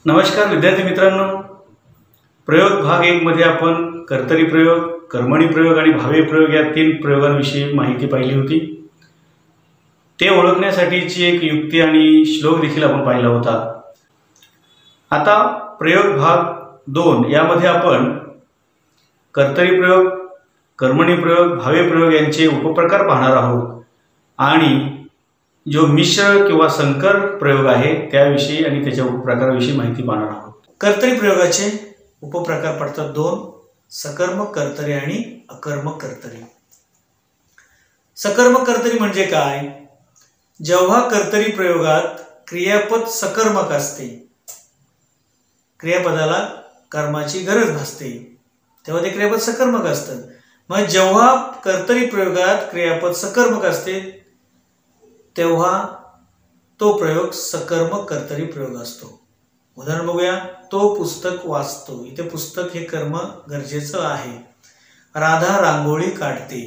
नमस्कार विद्यार्थी मित्रांनो, प्रयोग भाग 1 मध्ये आपण कर्तरी प्रयोग, कर्मणी प्रयोग आणि भावी प्रयोग या 3 प्रयोगांविषयी माहिती पाहिली होती। ते ओळखण्यासाठीची एक युक्ती आणि श्लोक देखील आपण पाहिला होता। आता प्रयोग भाग 2 यामध्ये आपण कर्तरी प्रयोग, कर्मणी प्रयोग, भावी प्रयोग यांचे उपप्रकार पाहणार आहोत आणि जो मिश्र किंवा संकर प्रयोग आहे त्याविषयी आणि त्याच्या उपप्रकाराविषयी माहिती पाहणार आहोत। कर्तरी प्रयोगाचे उपप्रकार पडतात 2, सकर्मक कर्तरी आणि अकर्मक कर्तरी। सकर्मक कर्तरी म्हणजे काय? जेव्हा कर्तरी प्रयोगात क्रियापद सकर्मक असते, क्रियापदाला कर्माची गरज भासते, तेव्हा ते क्रियापद सकर्मक असतं। मग जेव्हा कर्तरी प्रयोगात क्रियापद सकर्मक असते तेव्हा तो प्रयोग सकर्मक कर्तरी प्रयोग असतो। उदाहरण बघूया। तो पुस्तक वाचतो, इथे पुस्तक हे कर्म गरजेचं आहे। राधा रांगोळी काढते,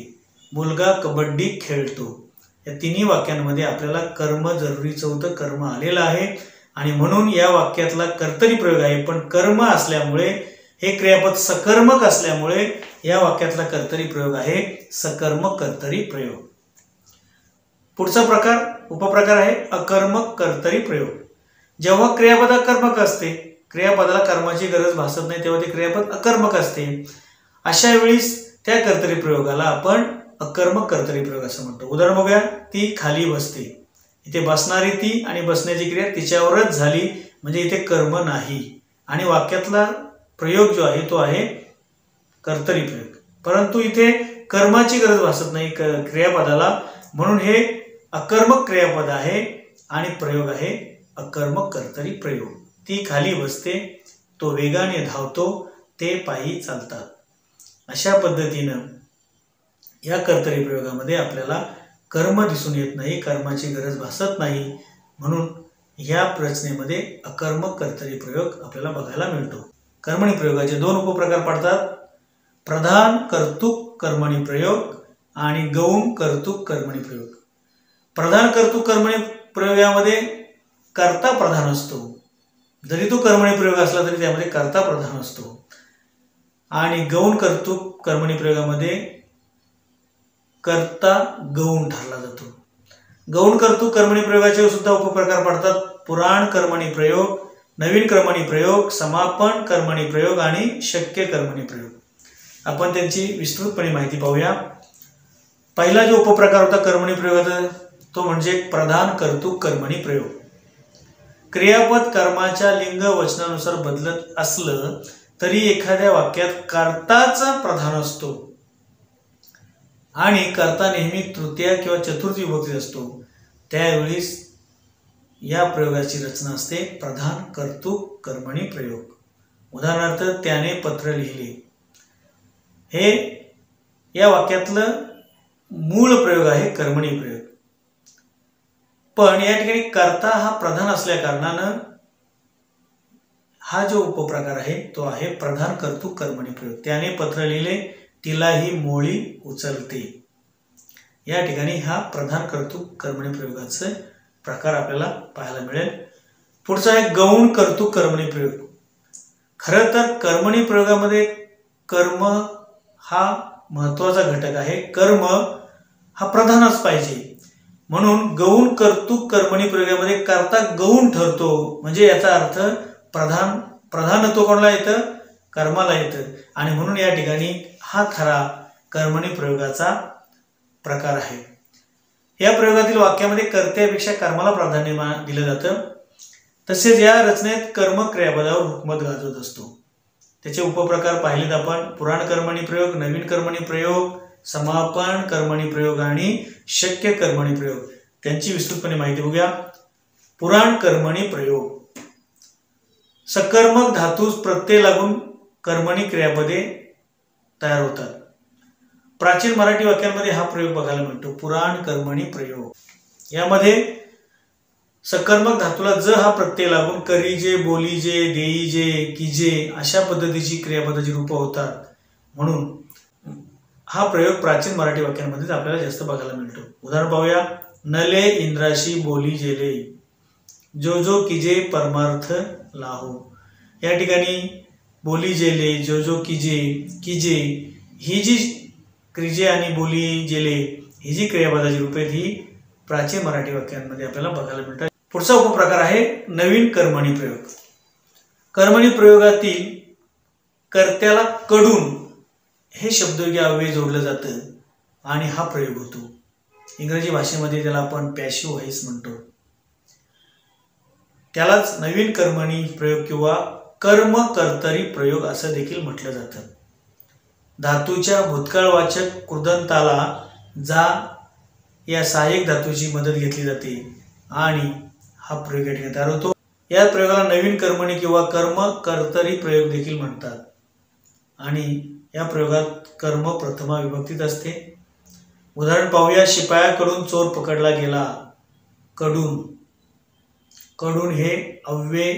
मुलगा कबड्डी खेळतो। या तिन्ही वाक्यांमध्ये आपल्याला कर्म जरुरीचं होतं, कर्म आलेलं आहे आणि म्हणून या वाक्यातला कर्तरी प्रयोग आहे। पण कर्म असल्यामुळे हे क्रियापद सकर्मक असल्यामुळे या वाक्यातला कर्तरी प्रयोग आहे सकर्मक कर्तरी प्रयोग। पुढचा प्रकार उपप्रकार आहे अकर्मक कर्तरी प्रयोग। जेव्हा क्रियापद अकर्मक असते, क्रियापदाला कर्माची गरज भासत नाही, तेव्हा ते क्रियापद अकर्मक असते। अशा वेळीस त्या कर्तरी प्रयोगाला आपण अकर्मक कर्तरी प्रयोग असं म्हणतो। उदाहरण बघूया। ती खाली बसते, इथे बसणारी ती आणि बसण्याची क्रिया तिच्यावरच झाली, म्हणजे इथे कर्म नाही आणि वाक्यातला प्रयोग जो आहे तो आहे कर्तरी प्रयोग। परंतु इथे कर्माची गरज भासत नाही क्रियापदाला, म्हणून हे अकर्मक क्रियापद आहे आणि प्रयोग आहे अकर्मक कर्तरी प्रयोग। ती खाली बसते, तो वेगाने धावतो, ते पायी चालतात। अशा पद्धतीनं या कर्तरी प्रयोगामध्ये आपल्याला कर्म दिसून येत नाही, कर्माची गरज भासत नाही, म्हणून या रचनेमध्ये अकर्मक कर्तरी प्रयोग आपल्याला बघायला मिळतो। कर्मणी प्रयोगाचे 2 उपप्रकार पडतात, प्रधान कर्तृक कर्मणी प्रयोग आणि गौण कर्तृक कर्मणी प्रयोग। प्रधान कर्तृक कर्मणी प्रयोगामध्ये कर्ता प्रधान असतो, जरी तो कर्मणी प्रयोग असला तरी त्यामध्ये कर्ता प्रधान असतो। आणि गौण कर्तृक कर्मणी प्रयोगामध्ये कर्ता गौण ठरला जातो। गौण कर्तृक कर्मणी प्रयोगाचे सुद्धा उपप्रकार पडतात, पुराण कर्मणी प्रयोग, नवीन कर्मणी प्रयोग, समापन कर्मणी प्रयोग आणि शक्य कर्मणी प्रयोग। आपण त्यांची विस्तृतपणे माहिती पाहूया। पहिला जो उपप्रकार होता कर्मणी प्रयोगाचा तो म्हणजे प्रधान कर्तृक कर्मणी प्रयोग। क्रियापद कर्माच्या लिंग वचनानुसार बदलत असलं तरी एखाद्या वाक्यात कर्ताचा प्रधान असतो आणि कर्ता नेहमी तृतीय किंवा चतुर्थी विभक्ती असतो, त्यावेळी या प्रयोगाची रचना असते प्रधान कर्तृक कर्मणी प्रयोग। उदाहरणार्थ, त्याने पत्र लिहिले, हे या वाक्यातलं मूळ प्रयोग आहे कर्मणी प्रयोग। पण या ठिकाणी कर्ता हा प्रधान असल्या कारणानं हा जो उपप्रकार आहे तो आहे प्रधान कर्तृक कर्मणी प्रयोग। त्याने पत्र लिहिले, तिला ही मोळी उचलते। या ठिकाणी हा प्रधान कर्तृक कर्मणी प्रयोगाचे प्रकार आपल्याला पाहायला मिळेल। पुढचा आहे गौण कर्तृक कर्मणी प्रयोग। खरं तर कर्मणी प्रयोगामध्ये कर्म हा महत्वाचा घटक आहे, कर्म हा प्रधानच पाहिजे, म्हणून गौण कर्तृक कर्मणी प्रयोगामध्ये कर्ता गौण ठरतो, म्हणजे याचा अर्थ प्रधानत्व कोणाला येतं? कर्माला येतं, आणि म्हणून या ठिकाणी हा खरा कर्मणी प्रयोगाचा प्रकार आहे। या प्रयोगातील वाक्यामध्ये कर्त्यापेक्षा कर्माला प्राधान्य दिलं जातं, तसेच या रचनेत कर्म क्रियापदावर हुकमत गाजवत असतो। त्याचे उपप्रकार पाहिलेत आपण, पुराण कर्मणी प्रयोग, नवीन कर्मणी प्रयोग, समापन कर्मणी प्रयोग आणि शक्य कर्मणी प्रयोग। त्यांची विस्तृतपणे माहिती बघूया। पुराण कर्मणी प्रयोग, सकर्मक धातूस प्रत्यय लागून कर्मणी क्रियापदे तयार होतात। प्राचीन मराठी वाक्यांमध्ये हा प्रयोग बघायला मिळतो, पुराण कर्मणी प्रयोग। यामध्ये सकर्मक धातूला ज हा प्रत्यय लागून करीजे, बोलीजे, देईजे, कीजे अशा पद्धतीची क्रियापदाची रूपं होतात, म्हणून हा प्रयोग प्राचीन मराठी वाक्यांमध्ये आपल्याला जास्त बघायला मिळतो। उदाहरण पाहूया। नले इंद्राशी बोली जेले, जो जो कीजे परमार्थ लाहो। या ठिकाणी बोली जेले, जो जो कीजे, कीजे ही जी क्रिजे आणि बोली जेले ही जी क्रियापदाची रूपे आहेत ही प्राचीन मराठी वाक्यांमध्ये आपल्याला बघायला मिळतात। पुढचा उपप्रकार आहे नवीन कर्मणी प्रयोग। कर्मणी प्रयोगातील कर्त्याला कडून हे शब्दयोगी अव्यय जोडलं जातं आणि हा प्रयोग होतो। इंग्रजी भाषेमध्ये त्याला आपण पॅसिव्ह व्हॉइस म्हणतो। त्यालाच नवीन कर्मणी प्रयोग किंवा कर्म कर्तरी प्रयोग असं देखील म्हटलं जातं। धातूच्या भूतकाळवाचक कृदंताला जा या सहाय्यक धातूची मदत घेतली जाते आणि हा प्रयोग या ठिकाणी तयार होतो। या प्रयोगाला नवीन कर्मणी किंवा कर्म कर्तरी प्रयोग देखील म्हणतात आणि या प्रयोगात कर्म प्रथमा विभक्तीत असते। उदाहरण पाहूया। शिपायाकडून चोर पकडला गेला। कडून, कडून हे अव्यय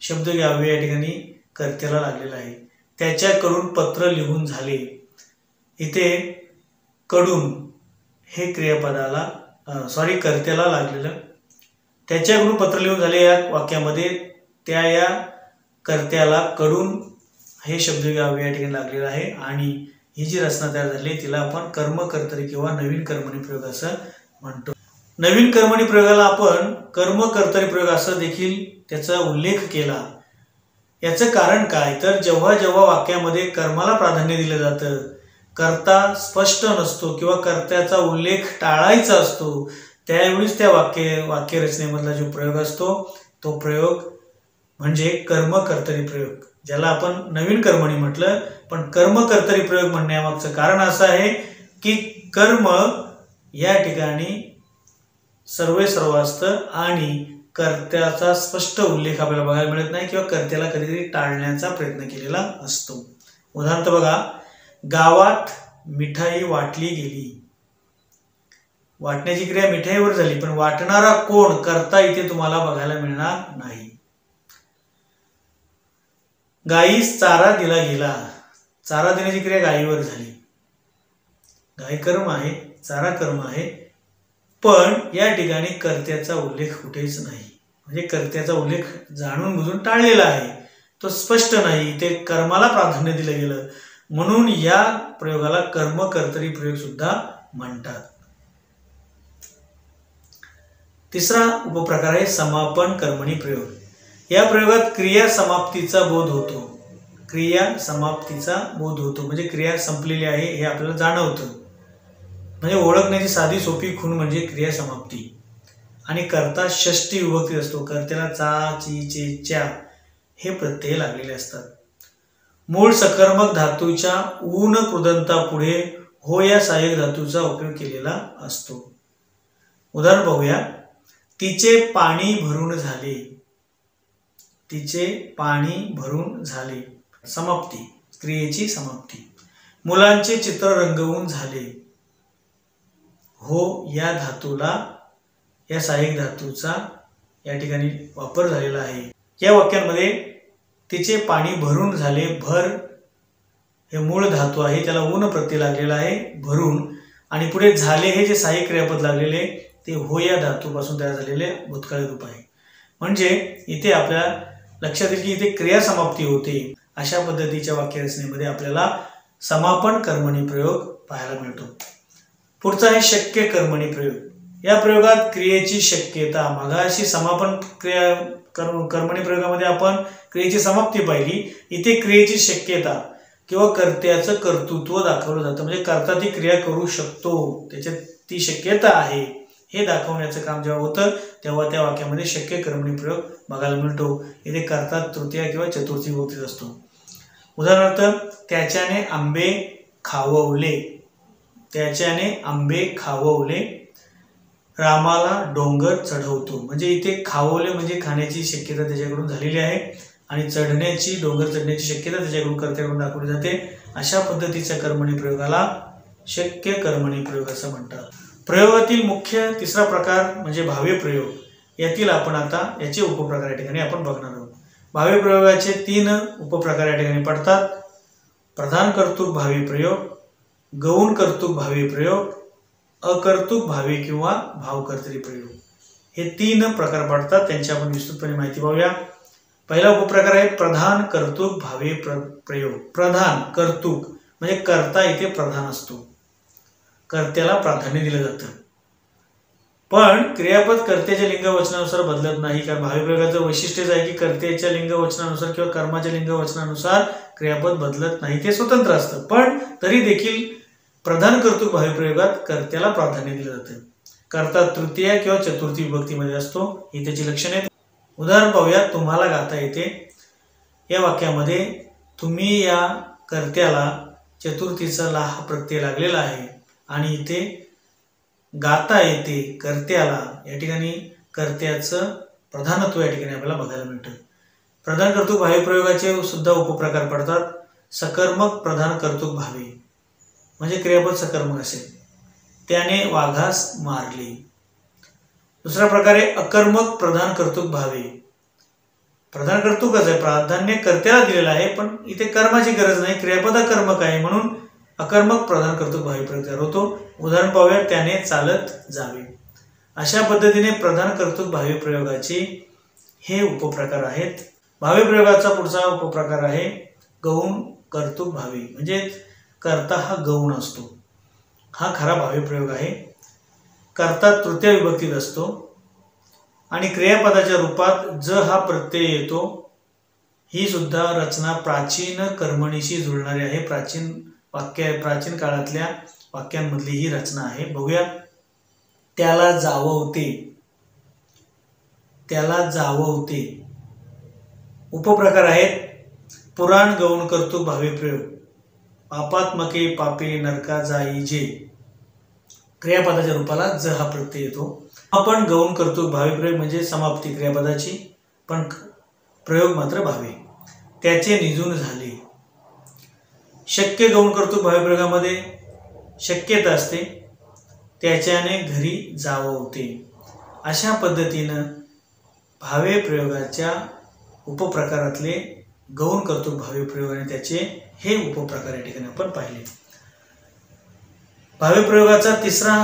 शब्दयोगी अव्यय या ठिकाणी कर्त्याला लागलेला आहे। त्याच्याकडून पत्र लिहून झाले। इथे कडून हे क्रियापदाला कर्त्याला लागलेलं। त्याच्याकडून पत्र लिहून झाले या वाक्यामध्ये त्या या कर्त्याला कडून हे शब्दयोगी अव्यय या ठिकाणी लागलेला आहे आणि ही जी रचना तयार झाली तिला आपण कर्म कर्तरी किंवा नवीन कर्मणी प्रयोग असं म्हणतो। नवीन कर्मणी प्रयोगाला आपण कर्म कर्तरी प्रयोग असं देखील त्याचा उल्लेख केला। याचं कारण काय तर जेव्हा जेव्हा वाक्यामध्ये कर्माला प्राधान्य दिलं जातं, कर्ता स्पष्ट नसतो किंवा कर्त्याचा उल्लेख टाळायचा असतो, त्यावेळीच त्या वाक्यरचनेमधला जो प्रयोग असतो तो प्रयोग म्हणजे कर्म कर्तरी प्रयोग, ज्याला आपण नवीन कर्मणी म्हटलं। पण कर्म कर्तरी प्रयोग म्हणण्यामागचं कारण असं आहे की कर्म या ठिकाणी सर्वे सर्व असतं आणि कर्त्याचा स्पष्ट उल्लेख आपल्याला बघायला मिळत नाही किंवा कर्त्याला कधीतरी टाळण्याचा प्रयत्न केलेला असतो। उदाहरणार्थ बघा, गावात मिठाई वाटली गेली। वाटण्याची क्रिया मिठाईवर झाली पण वाटणारा कोण कर्ता इथे तुम्हाला बघायला मिळणार नाही। गायीस चारा दिला गेला। चारा देण्याची क्रिया गायीवर झाली। गाय कर्म आहे, चारा कर्म आहे, पण या ठिकाणी कर्त्याचा उल्लेख कुठेच नाही। म्हणजे कर्त्याचा उल्लेख जाणून बुजून टाळलेला आहे, तो स्पष्ट नाही, ते कर्माला प्राधान्य दिलं गेलं म्हणून या प्रयोगाला कर्म कर्तरी प्रयोग सुद्धा म्हणतात। तिसरा उपप्रकार आहे समापन कर्मणी प्रयोग। या प्रयोगात क्रिया समाप्तीचा बोध होतो। क्रिया समाप्तीचा बोध होतो म्हणजे क्रिया संपलेली आहे हे आपल्याला जाणवतं। म्हणजे ओळखण्याची साधी सोपी खूण म्हणजे क्रिया समाप्ती आणि कर्ता षष्ठी विभक्तीत असतो। कर्त्याला चा, ची, चे, च्या हे प्रत्यय लागलेले असतात। मूळ सकर्मक धातूच्या ऊन कृदंतापुढे हो या सहाय्यक धातूचा उपयोग केलेला असतो। उदाहरण पाहूया। तिचे पाणी भरून झाले। तिचे पाणी भरून झाले, समाप्ती, क्रियेची समाप्ती। मुलांचे चित्र रंगवून झाले। हो या धातूला या सहाय्यक धातूचा या ठिकाणी वापर झालेला आहे। या वाक्यांमध्ये तिचे पाणी भरून झाले, भर हे मूळ धातू आहे, त्याला ऊन प्रत्यय लागलेला आहे भरून, आणि पुढे झाले हे जे सहाय्यक क्रियापद लागलेले ते हो या धातूपासून तयार झालेले भूतकाळी रूप आहे। म्हणजे इथे आपल्या लक्षात येईल की इथे क्रिया समाप्ती होते। अशा पद्धतीच्या वाक्यरचनेमध्ये आपल्याला समापन कर्मणी प्रयोग पाहायला मिळतो। पुढचा आहे शक्य कर्मणी प्रयोग। या प्रयोगात क्रियेची शक्यता, मगाशी समापन क्रिया कर्मणी प्रयोगामध्ये आपण क्रियेची समाप्ती पाहिली, इथे क्रियेची शक्यता किंवा कर्त्याचं कर्तृत्व दाखवलं जातं। म्हणजे कर्ता ती क्रिया करू शकतो, त्याच्यात ती शक्यता आहे हे दाखवण्याचं काम जेव्हा होतं तेव्हा त्या वाक्यामध्ये शक्य कर्मणी प्रयोग बघायला मिळतो। इथे कर्ता तृतीय किंवा चतुर्थी विभक्तीत असतो। उदाहरणार्थ, त्याच्याने आंबे खाववले। त्याच्याने आंबे खाववले, रामाला डोंगर चढवतो। म्हणजे इथे खाववले म्हणजे खाण्याची शक्यता त्याच्याकडून झालेली आहे आणि चढण्याची, डोंगर चढण्याची शक्यता त्याच्याकडून कर्त्याकडून दाखवली जाते। अशा पद्धतीच्या कर्मणी प्रयोगाला शक्य कर्मणी प्रयोग असं म्हणतात। प्रयोगातील मुख्य तिसरा प्रकार म्हणजे भावे प्रयोग। यातील आपण आता याचे उपप्रकार या ठिकाणी आपण बघणार आहोत। भावे प्रयोगाचे 3 उपप्रकार या ठिकाणी पडतात। प्रधान कर्तृक भावे प्रयोग, गौण कर्तृक भावे प्रयोग, अकर्तृक भावे किंवा भावकर्तरी प्रयोग, हे 3 प्रकार पडतात। त्यांची आपण विस्तृतपणे माहिती पाहूया। पहिला उपप्रकार आहे प्रधान कर्तृक भावे प्रयोग. प्रधान कर्तृक म्हणजे कर्ता इथे प्रधान असतो, कर्त्याला प्राधान्य दिलं जातं. पण क्रियापद कर्त्याच्या लिंग वचनानुसार बदलत नाही, कारण भावी प्रयोगाचं वैशिष्ट्यच आहे की कर्त्याच्या लिंग वचनानुसार किंवा कर्माच्या लिंग वचनानुसार क्रियापद बदलत नाही, ते स्वतंत्र असतं. पण तरी देखील प्रधान कर्तृक भावी प्रयोगात कर्त्याला प्राधान्य दिलं जातं. कर्ता तृतीय किंवा चतुर्थी विभक्तीमध्ये असतो, ही त्याची लक्षणे आहेत. उदाहरण पाहूया. तुम्हाला गाता येते या वाक्यामध्ये तुम्ही या कर्त्याला चतुर्थीचा ला हा प्रत्यय लागलेला आहे आणि इथे गाता येते कर्त्याला, या ठिकाणी कर्त्याचं प्रधानत्व या ठिकाणी आपल्याला बघायला मिळतं. प्रधान कर्तृक भावी प्रयोगाचे सुद्धा उपप्रकार पडतात. सकर्मक प्रधान कर्तृक भावे म्हणजे क्रियापद सकर्मक असेल. त्याने वाघास मारले. दुसरा प्रकार आहे अकर्मक प्रधान कर्तृक भावे. प्रधान कर्तृकच आहे, प्राधान्य कर्त्याला दिलेलं आहे, पण इथे कर्माची गरज नाही, क्रियापद अकर्मक आहे, म्हणून अकर्मक प्रधान कर्तृक भावी प्रयोग तयार होतो. उदाहरण पाहूया. त्याने चालत जावे. अशा पद्धतीने प्रधान कर्तृक भावी प्रयोगाचे हे उपप्रकार आहेत. भावी प्रयोगाचा पुढचा उपप्रकार आहे गौण कर्तृक भावी, म्हणजे कर्ता हा गौण असतो. हा खरा भावी प्रयोग आहे. कर्ता तृतीय विभक्तीत असतो आणि क्रियापदाच्या रूपात ज हा प्रत्यय येतो. ही सुद्धा रचना प्राचीन कर्मणीशी जुळणारी आहे. प्राचीन काळातल्या वाक्यांमधली ही रचना आहे. बघूया. त्याला जाववते. त्याला जाववते. उपप्रकार आहेत पुराण गौण कर्तृक भावी प्रयोग. पापात्मके पापे नरका जाई जे. क्रियापदाच्या रूपाला ज हा प्रत्यय येतो. आपण गौण कर्तृक भावी प्रयोग म्हणजे समाप्ती क्रियापदाची, पण प्रयोग मात्र भावे. त्याचे निजून झाले. शक्य गौण कर्तृक भावी प्रयोगामध्ये शक्यता असते. त्याच्याने घरी जाववते. अशा पद्धतीनं भावे प्रयोगाच्या उपप्रकारातले गौण कर्तृक भावी प्रयोग आणि त्याचे हे उपप्रकार या ठिकाणी आपण पाहिले. भावी प्रयोगाचा तिसरा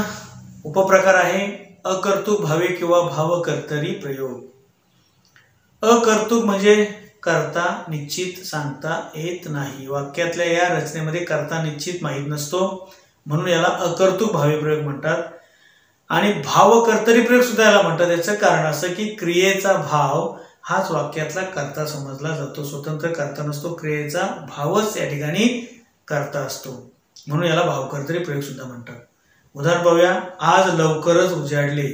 उपप्रकार आहे अकर्तृक भावे किंवा भावकर्तरी प्रयोग. अकर्तृक म्हणजे कर्ता निश्चित सांगता येत नाही. वाक्यातल्या या रचनेमध्ये कर्ता निश्चित माहीत नसतो, म्हणून याला अकर्तृक भावी प्रयोग म्हणतात. आणि भावकर्तरी प्रयोग सुद्धा याला म्हणतात. याचं कारण असं की क्रियेचा भाव हाच वाक्यातला कर्ता समजला जातो. स्वतंत्र कर्ता नसतो, क्रियेचा भावच या ठिकाणी कर्ता असतो, म्हणून याला भावकर्तरी प्रयोग सुद्धा म्हणतात. उदाहरण पाहूया. आज लवकरच उजाडले.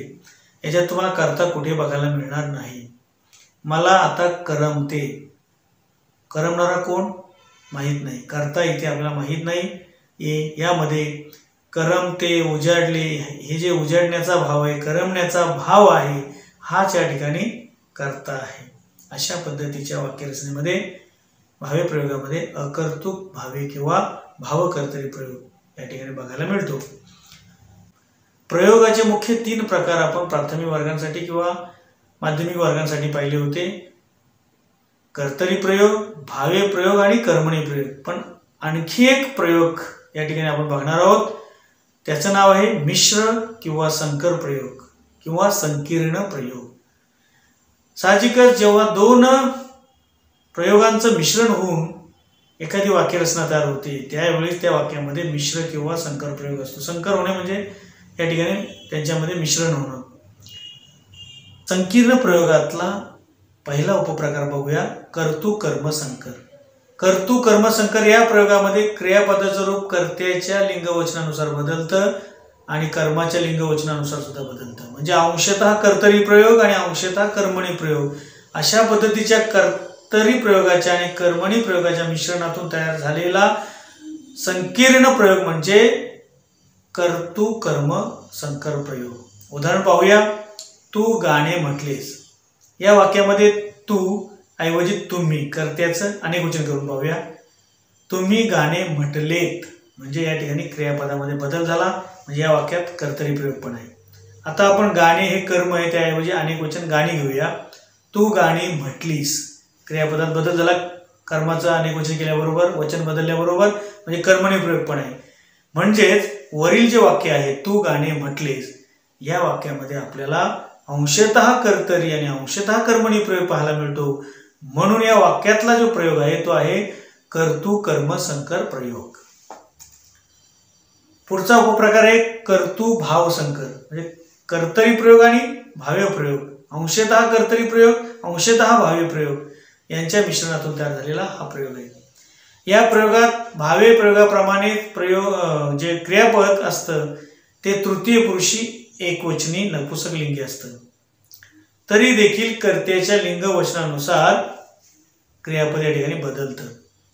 याच्यात तुम्हाला कर्ता कुठे बघायला मिळणार नाही. मला आता करमते. करमणारा कोण माहीत नाही, कर्ता इथे आपल्याला माहीत नाही. यामध्ये करमते, उजाडले, हे जे उजाडण्याचा भाव आहे, करमण्याचा भाव आहे, हाच या ठिकाणी कर्ता आहे. अशा पद्धतीच्या वाक्यरचनेमध्ये भावे प्रयोगामध्ये अकर्तृक भावे किंवा भावकर्तरी प्रयोग या ठिकाणी बघायला मिळतो. प्रयोगाचे मुख्य 3 प्रकार आपण प्राथमिक वर्गांसाठी किंवा माध्यमिक वर्गांसाठी पाहिले होते. कर्तरी प्रयोग, भावे प्रयोग आणि कर्मणी प्रयोग. पण आणखी एक प्रयोग या ठिकाणी आपण बघणार आहोत. त्याचं नाव आहे मिश्र किंवा संकर प्रयोग किंवा संकीर्ण प्रयोग. साहजिकच जेव्हा 2 प्रयोगांचं मिश्रण होऊन एखादी वाक्यरचना तयार होते, त्यावेळेस त्या वाक्यामध्ये मिश्र किंवा संकर प्रयोग असतो. संकर होणे म्हणजे या ठिकाणी त्यांच्यामध्ये मिश्रण होणं. संकीर्ण प्रयोगातला पहिला उपप्रकार बघूया. कर्तृ कर्म संकर. कर्तृ कर्म संकर या प्रयोगामध्ये क्रियापदाचं रूप कर्त्याच्या लिंगवचनानुसार बदलतं आणि कर्माच्या लिंगवचनानुसार सुद्धा बदलतं. म्हणजे अंशतः कर्तरी प्रयोग आणि अंशतः कर्मणी प्रयोग. अशा पद्धतीच्या कर्तरी प्रयोगाच्या आणि कर्मणी प्रयोगाच्या मिश्रणातून तयार झालेला संकीर्ण प्रयोग म्हणजे कर्तृ कर्म संकर प्रयोग. उदाहरण पाहूया. तू गाणे म्हटलेस. या वाक्यामध्ये तू ऐवजी तुम्ही कर्त्याचं अनेकवचन करून पाहूया. तुम्ही गाणे म्हटलेत म्हणजे या ठिकाणी क्रियापदामध्ये बदल झाला, म्हणजे या वाक्यात कर्तरी प्रयोग पण आहे. आता आपण गाणे हे कर्म आहे, त्याऐवजी अनेकवचन गाणी घेऊया. तू गाणी म्हटलीस. क्रियापदात बदल झाला, कर्माचं अनेकवचन केल्याबरोबर, वचन बदलल्याबरोबर, म्हणजे कर्मणी प्रयोग पण आहे. म्हणजेच वरील जे वाक्य आहे तू गाणे म्हटलेस, या वाक्यामध्ये आपल्याला अंशतः कर्तरी आणि अंशतः कर्मणी प्रयोग पाहायला मिळतो. म्हणून या वाक्यातला जो प्रयोग आहे तो आहे कर्तृ कर्म संकर प्रयोग. पुढचा उपप्रकार आहे कर्तृ भाव संकर, म्हणजे कर्तरी प्रयोग आणि भाव्य प्रयोग, अंशतः कर्तरी प्रयोग अंशतः भाव्य प्रयोग यांच्या मिश्रणातून तयार झालेला हा प्रयोग आहे. या प्रयोगात भाव्य प्रयोगाप्रमाणे प्रयोग जे क्रियापद असतं ते तृतीय पुरुषी एकवचनी नपुंसकलिंगी असतं. तरी देखील कर्त्याच्या लिंग वचनानुसार क्रियापद या ठिकाणी बदलतं.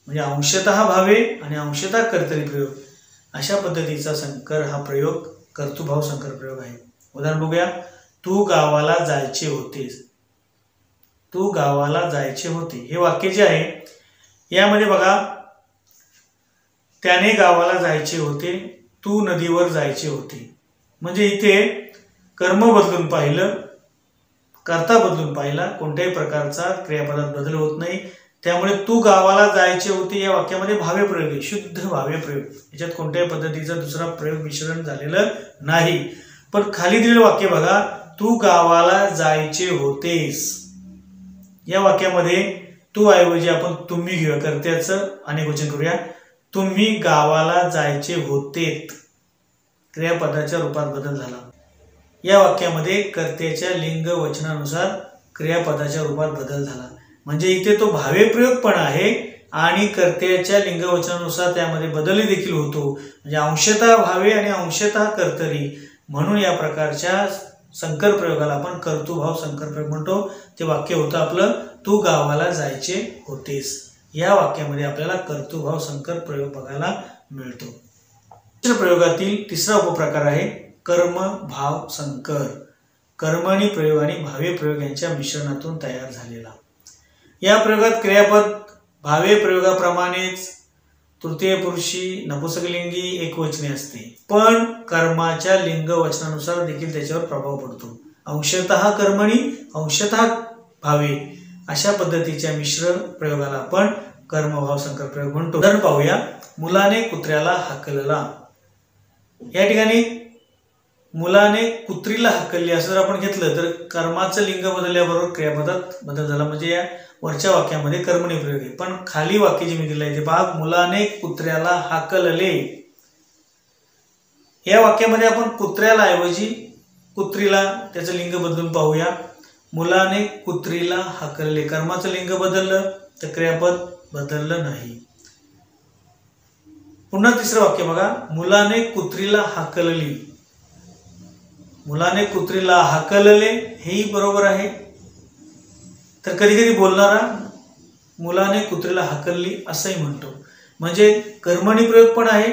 म्हणजे अंशतः भावे आणि अंशतः कर्तरी प्रयोग अशा पद्धतीचा संकर हा प्रयोग कर्तृभाव संकर प्रयोग आहे. उदाहरण बघूया. तू गावाला जायचे होतेस. तू गावाला जायचे होते हे वाक्य जे आहे यामध्ये बघा, त्याने गावाला जायचे होते, तू नदीवर जायचे होते. म्हणजे इथे कर्म बदलून पाहिलं, कर्ता बदलून पाहिला, कोणत्याही प्रकारचा क्रियापदात बदल होत नाही. त्यामुळे तू गावाला जायचे होते या वाक्यामध्ये भाव्य प्रयोग आहे, शुद्ध भाव्य प्रयोग. याच्यात कोणत्याही पद्धतीचा दुसरा प्रयोग मिश्रण झालेलं नाही. पण खाली दिलेलं वाक्य बघा, तू गावाला जायचे होतेस. या वाक्यामध्ये तू ऐवजी आपण तुम्ही घेऊया, कर्त्याचं अनेकवचन करूया. तुम्ही गावाला जायचे होतेत क्रियापदाच्या रूपात बदल झाला. या वाक्यामध्ये कर्त्याच्या लिंग वचनानुसार क्रियापदाच्या रूपात बदल झाला. म्हणजे इथे तो भाव्य प्रयोग पण आहे आणि कर्त्याच्या लिंग वचनानुसार त्यामध्ये बदल देखील होतो. म्हणजे अंशतः भावे आणि अंशतः कर्तरी, म्हणून या प्रकारच्या संकर प्रयोगाला आपण कर्तृभाव संकर प्रयोग म्हणतो. ते वाक्य होतं आपलं, तू गावाला जायचे होतेस. या वाक्यामध्ये आपल्याला कर्तृभाव संकर प्रयोग बघायला मिळतो. प्रयोगातील तिसरा उपप्रकार आहे कर्म भाव संकर, कर्मणी प्रयोग आणि भाव्य प्रयोग यांच्या मिश्रणातून तयार झालेला. या प्रयोगात क्रियापद भाव्य प्रयोगाप्रमाणेच तृतीय पुरुषी नपुंसकलिंगी एकवचनी असते, पण कर्माच्या लिंग वचनानुसार देखील त्याच्यावर प्रभाव पडतो. अंशतः कर्मणी अंशतः भावे अशा पद्धतीच्या मिश्र प्रयोगाला आपण कर्मभाव संकर प्रयोग म्हणतो. उदाहरण पाहूया. मुलाने कुत्र्याला हाकलला. या ठिकाणी मुलाने कुत्रीला हाकलली असं जर आपण घेतलं तर कर्माचं लिंग बदलल्याबरोबर क्रियापदात बदल झाला. म्हणजे या वरच्या वाक्यामध्ये कर्मणी प्रयोग आहे. पण खाली वाक्य जे मी दिलं आहे ते पहा, मुलाने कुत्र्याला हाकलले. या वाक्यामध्ये आपण कुत्र्याला ऐवजी कुत्रीला त्याचं लिंग बदलून पाहूया. मुलाने कुत्रीला हाकलले, कर्माचं लिंग बदललं तर क्रियापद बदललं नाही. पुन्हा तिसरं वाक्य बघा, मुलाने कुत्रीला हाकलली. मुलाने कुत्रीला हाकलले हेही बरोबर आहे. तर कधी कधी बोलणारा मुलाने कुत्रीला हाकलली असंही म्हणतो. म्हणजे कर्मणी प्रयोग पण आहे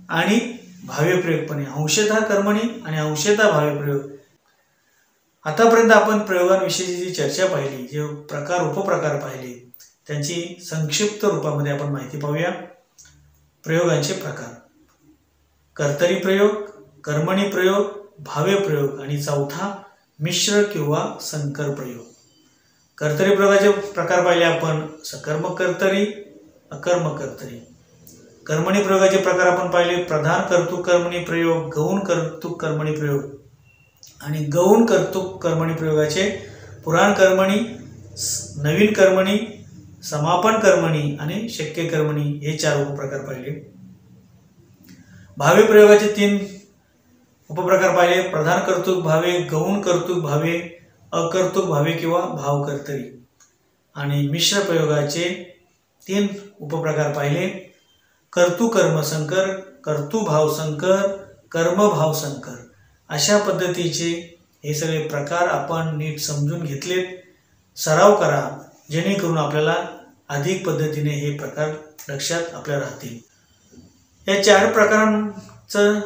आणि भाव्य प्रयोग पण आहे. अंशतः कर्मणी आणि अंशतः भाव्य प्रयोग. आतापर्यंत आपण प्रयोगांविषयी जी चर्चा पाहिली, जे प्रकार उपप्रकार पाहिले, त्यांची संक्षिप्त रूपामध्ये आपण माहिती पाहूया. प्रयोगांचे प्रकार: कर्तरी प्रयोग, कर्मणी प्रयोग, भाव्य प्रयोग आणि चौथा मिश्र किंवा संकर प्रयोग. कर्तरी प्रयोगाचे प्रकार पाहिले आपण: सकर्म कर्तरी, अकर्म कर्तरी. कर्मणी प्रयोगाचे प्रकार आपण पाहिले: प्रधान कर्तृक कर्मणी प्रयोग, गौण कर्तृक कर्मणी प्रयोग. आणि गौण कर्तृक कर्मणी प्रयोगाचे पुराण कर्मणी, नवीन कर्मणी, समापन कर्मणी आणि शक्य कर्मणी हे 4 उपप्रकार पाहिले. भाव्य प्रयोगाचे 3 उपप्रकार पाहिले: प्रधान कर्तृक भावे, गौण कर्तृक भावे, अकर्तृक भावे किंवा भाव कर्तरी. आणि मिश्र प्रयोगाचे 3 उपप्रकार पाहिले: कर्तृ कर्म संकर, कर्तृ भाव संकर, कर्म भाव संकर. अशा पद्धतीचे हे सगळे प्रकार आपण नीट समजून घेतलेत. सराव करा जेणेकरून आपल्याला अधिक पद्धतीने हे प्रकार लक्षात आपल्या राहतील. या 4 प्रकारांचं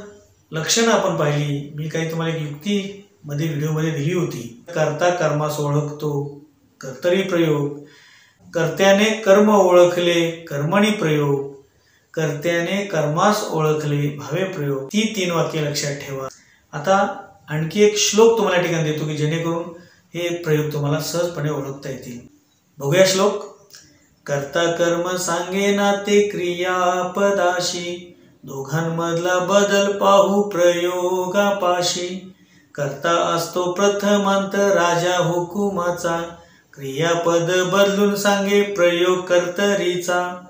लक्षणं आपण पाहिली. मी काही तुम्हाला एक युक्ती मध्ये व्हिडिओमध्ये दिली होती. कर्ता कर्मास ओळखतो, कर्तरी प्रयोग. कर्त्याने कर्म ओळखले, कर्मणी प्रयोग. कर्त्याने कर्मास ओळखले, भाव्य प्रयोग. ती 3 वाक्य लक्षात ठेवा. आता आणखी एक श्लोक तुम्हाला ठिकाणी देतो की जेणेकरून हे प्रयोग तुम्हाला सहजपणे ओळखता येतील. बघूया श्लोक. कर्ता कर्म सांगेना ते क्रियापदाशी, दोघांमधला बदल पाहू प्रयोगापाशी. कर्ता असतो प्रथमांत राजा हुकुमाचा, क्रियापद बदलून सांगे प्रयोग कर्तरीचा,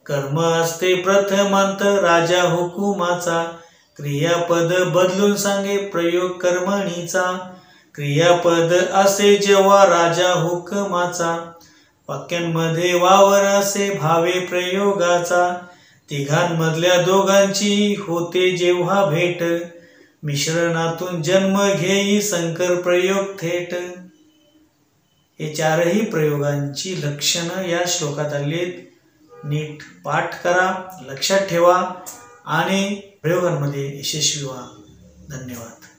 कर्म असते प्रथमांत राजा हुकुमाचा, क्रियापद बदलून सांगे प्रयोग कर्मणीचा, क्रियापद असे जेव्हा राजा हुकुमाचा, वाक्यांमध्ये वावर असे भावे प्रयोगाचा, तिघांमधल्या दोघांची होते जेव्हा भेट, मिश्रणातून जन्म घेई संकर प्रयोग थेट. हे चारही प्रयोगांची लक्षणं या श्लोकात आलीत. नीट पाठ करा, लक्षात ठेवा आणि प्रयोगांमध्ये यशस्वी व्हा. धन्यवाद.